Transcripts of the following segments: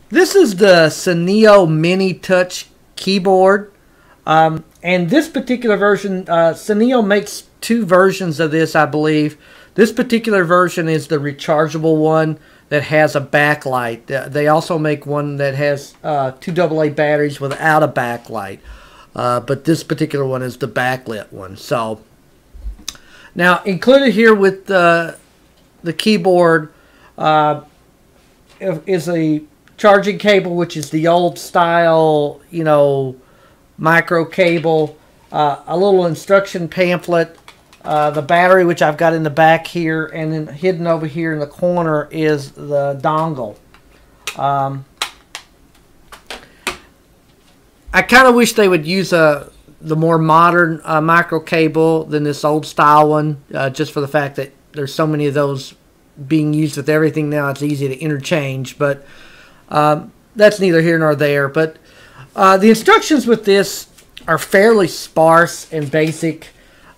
This is the Seneo Mini Touch Keyboard. And this particular version, Seneo makes two versions of this, I believe. This particular version is the rechargeable one that has a backlight. They also make one that has two AA batteries without a backlight. But this particular one is the backlit one. So now included here with the keyboard is a charging cable, which is the old style, you know, micro cable, a little instruction pamphlet, the battery, which I've got in the back here, and then hidden over here in the corner is the dongle. I kind of wish they would use the more modern micro cable than this old style one, just for the fact that there's so many of those being used with everything now. It's easy to interchange, but that's neither here nor there. But the instructions with this are fairly sparse and basic.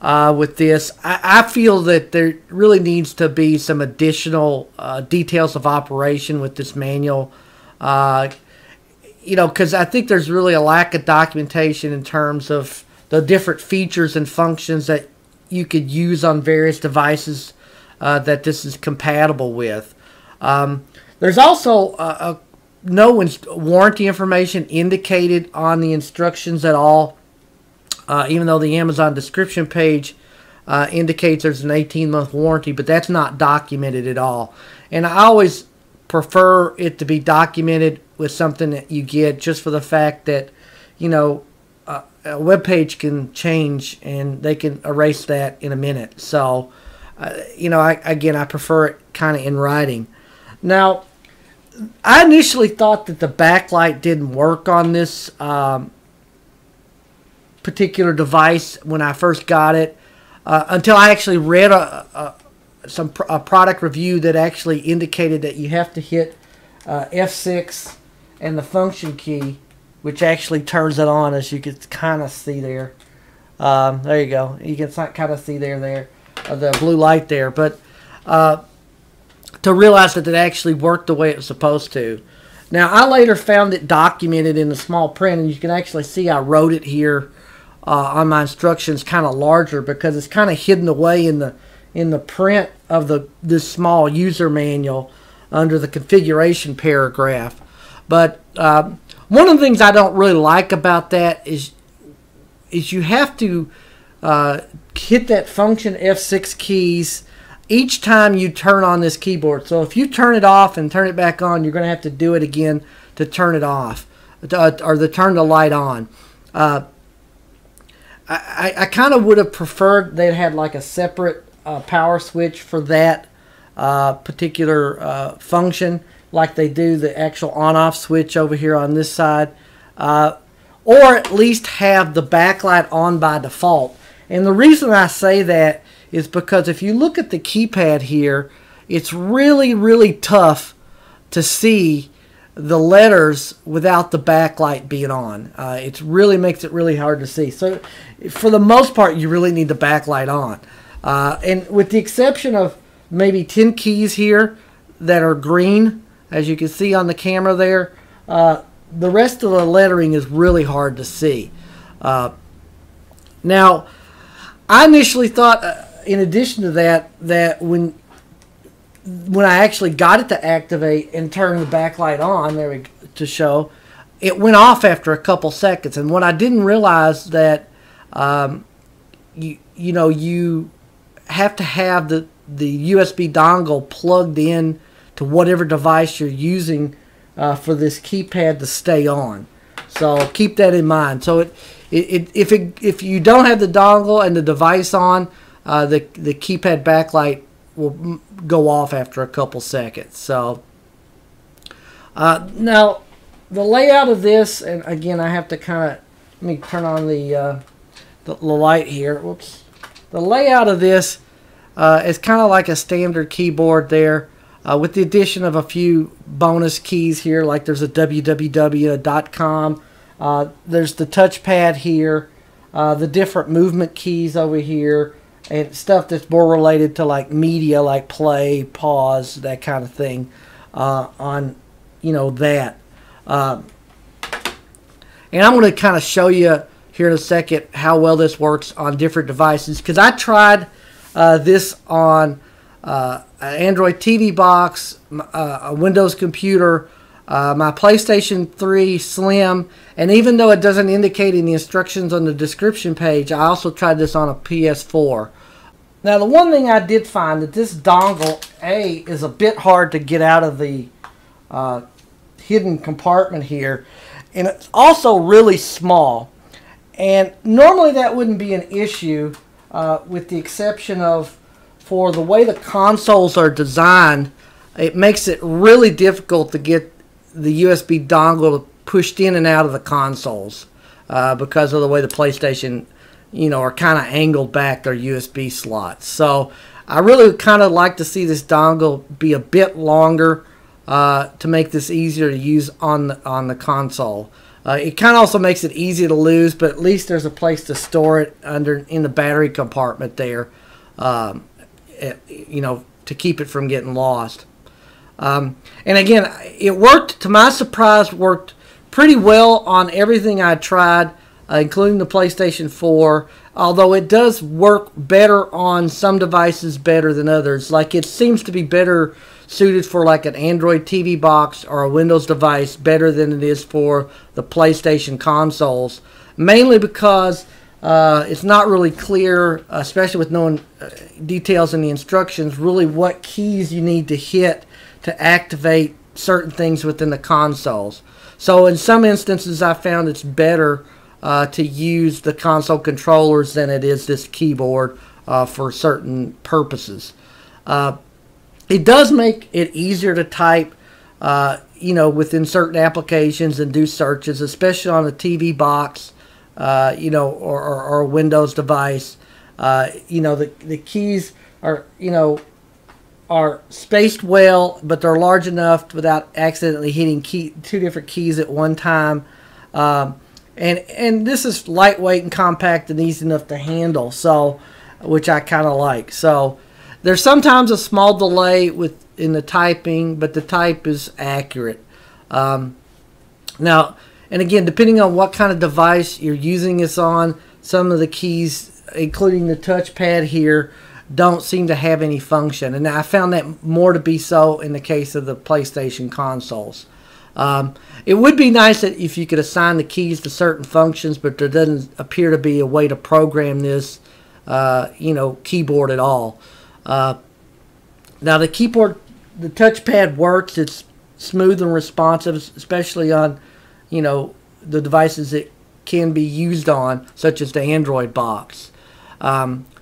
With this, I feel that there really needs to be some additional details of operation with this manual. You know, because I think there's really a lack of documentation in terms of the different features and functions that you could use on various devices that this is compatible with. There's also no warranty information indicated on the instructions at all, even though the Amazon description page indicates there's an 18-month warranty, but that's not documented at all. And I always prefer it to be documented with something that you get, just for the fact that, you know, a web page can change and they can erase that in a minute. So, you know, again, I prefer it kind of in writing. Now, I initially thought that the backlight didn't work on this particular device when I first got it, until I actually read a product review that actually indicated that you have to hit F6 and the function key, which actually turns it on, as you can kind of see there. There you go. You can kind of see there the blue light there. But to realize that it actually worked the way it was supposed to. Now, I later found it documented in the small print, and you can actually see I wrote it here on my instructions kind of larger, because it's kind of hidden away in the print of this small user manual under the configuration paragraph. But one of the things I don't really like about that is you have to hit that function F6 keys each time you turn on this keyboard. So if you turn it off and turn it back on, you're going to have to do it again to turn it off, or to turn the light on. I kind of would have preferred they'd had like a separate power switch for that particular function, like they do the actual on-off switch over here on this side, or at least have the backlight on by default. And the reason I say that is because if you look at the keypad here, it's really, really tough to see the letters without the backlight being on. It really makes it really hard to see. So for the most part, you really need the backlight on. And with the exception of maybe 10 keys here that are green, as you can see on the camera there, the rest of the lettering is really hard to see. Now, I initially thought, in addition to that, that when I actually got it to activate and turn the backlight on, there we go, to show, it went off after a couple seconds. And what I didn't realize that you know, you have to have the USB dongle plugged in to whatever device you're using for this keypad to stay on. So keep that in mind. So if you don't have the dongle and the device on, the keypad backlight will go off after a couple seconds. So now the layout of this, and again I have to kind of, let me turn on the light here. Whoops. The layout of this is kind of like a standard keyboard there, with the addition of a few bonus keys here, like there's a www.com. There's the touchpad here, the different movement keys over here, and stuff that's more related to like media, like play, pause, that kind of thing on, you know, that. And I'm going to kind of show you here in a second how well this works on different devices, because I tried this on an Android TV box, a Windows computer, my PlayStation 3 Slim, and even though it doesn't indicate in the instructions on the description page, I also tried this on a PS4. Now, the one thing I did find that this dongle, is a bit hard to get out of the hidden compartment here, and it's also really small. And normally that wouldn't be an issue, with the exception of for the way the consoles are designed. It makes it really difficult to get the USB dongle pushed in and out of the consoles because of the way the PlayStation, are kind of angled back, their USB slots. So I really kind of like to see this dongle be a bit longer to make this easier to use on the console. It kind of also makes it easy to lose, but at least there's a place to store it in the battery compartment there, to keep it from getting lost. And again, it worked, to my surprise, worked pretty well on everything I tried, including the PlayStation 4, although it does work better on some devices better than others. Like, it seems to be better suited for like an Android TV box or a Windows device better than it is for the PlayStation consoles, mainly because it's not really clear, especially with knowing details in the instructions, really what keys you need to hit to activate certain things within the consoles. So in some instances I found it's better to use the console controllers than it is this keyboard for certain purposes. It does make it easier to type within certain applications and do searches, especially on a TV box or a Windows device. The keys are spaced well, but they're large enough without accidentally hitting two different keys at one time. And this is lightweight and compact and easy enough to handle, so which I kind of like. So there's sometimes a small delay in the typing, but the type is accurate. Now, and again, depending on what kind of device you're using this on, some of the keys, including the touchpad here, don't seem to have any function. And I found that more to be so in the case of the PlayStation consoles. It would be nice that if you could assign the keys to certain functions, but there doesn't appear to be a way to program this, keyboard at all. Now the keyboard, the touchpad works. It's smooth and responsive, especially on, the devices it can be used on, such as the Android box.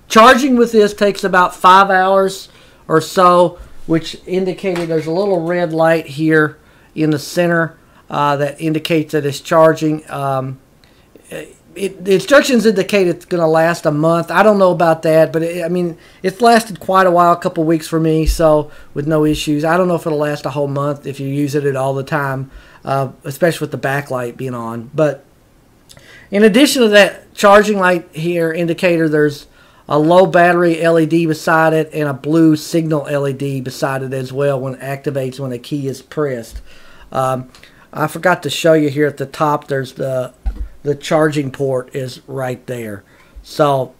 Charging with this takes about 5 hours or so, which indicated there's a little red light here in the center that indicates that it's charging. The instructions indicate it's going to last a month. I don't know about that, but it's lasted quite a while, a couple weeks for me, so with no issues. I don't know if it'll last a whole month if you use it all the time, especially with the backlight being on. But in addition to that charging light here indicator, there's a low battery LED beside it and a blue signal LED beside it as well when it activates when a key is pressed. I forgot to show you here at the top, there's the charging port is right there. So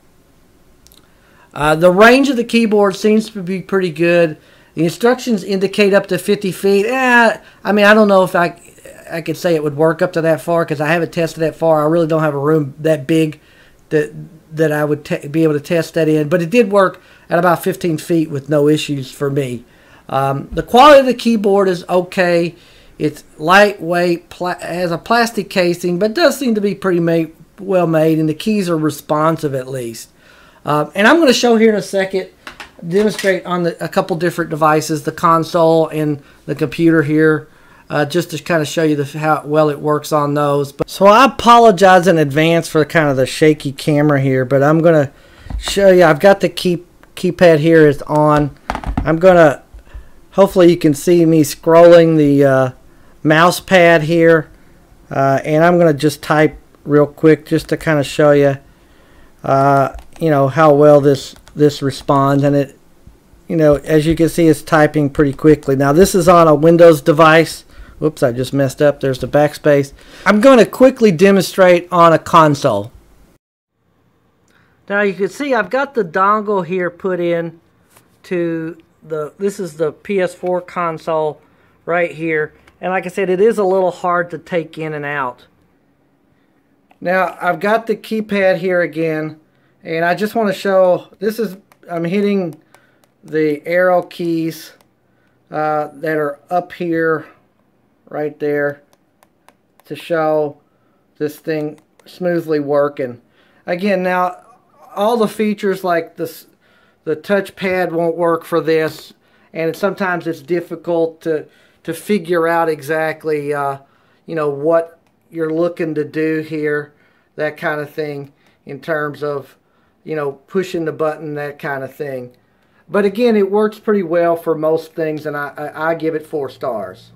the range of the keyboard seems to be pretty good. The instructions indicate up to 50 feet. I don't know if I could say it would work up to that far because I haven't tested that far. I really don't have a room that big that I would be able to test that in. But it did work at about 15 feet with no issues for me. The quality of the keyboard is okay. It's lightweight, has a plastic casing, but does seem to be pretty well made, and the keys are responsive at least. And I'm going to show here in a second, demonstrate on a couple different devices, the console and the computer here, just to kind of show you how well it works on those. So I apologize in advance for kind of the shaky camera here, but I'm going to show you. I've got the keypad here is on. I'm going to, hopefully you can see me scrolling the mouse pad here, and I'm going to just type real quick just to kind of show you, how well this responds. And it, as you can see, it's typing pretty quickly. Now this is on a Windows device, Whoops, I just messed up. There's the backspace. I'm going to quickly demonstrate on a console. Now you can see I've got the dongle here put in to this is the PS4 console right here. And like I said, it is a little hard to take in and out. Now I've got the keypad here again, and I just want to show, I'm hitting the arrow keys that are up here, right there, to show this thing smoothly working. Again, now all the features like this, the touchpad won't work for this, and sometimes it's difficult to figure out exactly you know, what you're looking to do here, that kind of thing, in terms of, you know, pushing the button, that kind of thing. But again, it works pretty well for most things, and I give it 4 stars.